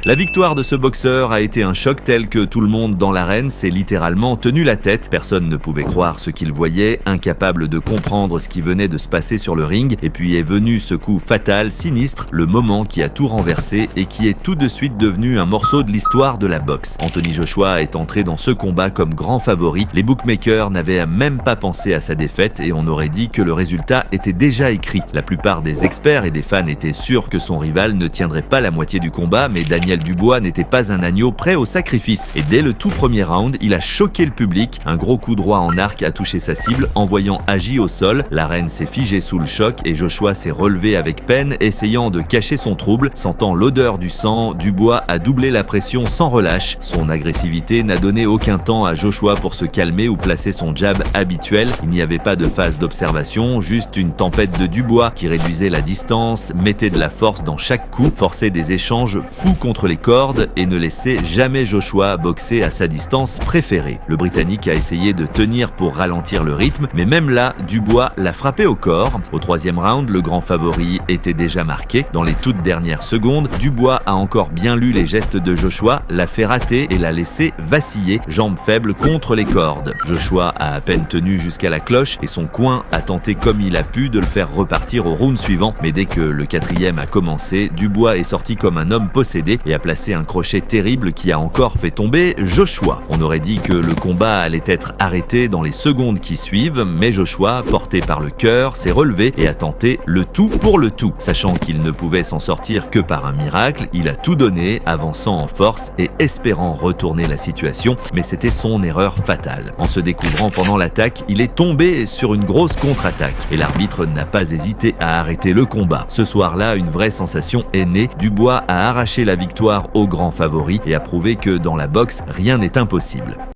La victoire de ce boxeur a été un choc tel que tout le monde dans l'arène s'est littéralement tenu la tête. Personne ne pouvait croire ce qu'il voyait, incapable de comprendre ce qui venait de se passer sur le ring. Et puis est venu ce coup fatal, sinistre, le moment qui a tout renversé et qui est tout de suite devenu un morceau de l'histoire de la boxe. Anthony Joshua est entré dans ce combat comme grand favori. Les bookmakers n'avaient même pas pensé à sa défaite et on aurait dit que le résultat était déjà écrit. La plupart des experts et des fans étaient sûrs que son rival ne tiendrait pas la moitié du combat, mais Daniel Dubois n'était pas un agneau prêt au sacrifice. Et dès le tout premier round, il a choqué le public. Un gros coup droit en arc a touché sa cible, envoyant Agi au sol. L'arène s'est figée sous le choc et Joshua s'est relevé avec peine, essayant de cacher son trouble. Sentant l'odeur du sang, Dubois a doublé la pression sans relâche. Son agressivité n'a donné aucun temps à Joshua pour se calmer ou placer son jab habituel. Il n'y avait pas de phase d'observation, juste une tempête de Dubois qui réduisait la distance, mettait de la force dans chaque coup, forçait des échanges fous contre les cordes et ne laissait jamais Joshua boxer à sa distance préférée. Le Britannique a essayé de tenir pour ralentir le rythme, mais même là, Dubois l'a frappé au corps. Au troisième round, le grand favori était déjà marqué. Dans les toutes dernières secondes, Dubois a encore bien lu les gestes de Joshua, l'a fait rater et l'a laissé vaciller, jambes faibles contre les cordes. Joshua a à peine tenu jusqu'à la cloche et son coin a tenté comme il a pu de le faire repartir au round suivant. Mais dès que le quatrième a commencé, Dubois est sorti comme un homme possédé et a placé un crochet terrible qui a encore fait tomber Joshua. On aurait dit que le combat allait être arrêté dans les secondes qui suivent, mais Joshua, porté par le cœur, s'est relevé et a tenté le tout pour le tout. Sachant qu'il ne pouvait s'en sortir que par un miracle, il a tout donné, avançant en force et espérant retourner la situation, mais c'était son erreur fatale. En se découvrant pendant l'attaque, il est tombé sur une grosse contre-attaque et l'arbitre n'a pas hésité à arrêter le combat. Ce soir-là, une vraie sensation est née. Dubois a arraché la victoire au grand favori et a prouvé que dans la boxe, rien n'est impossible.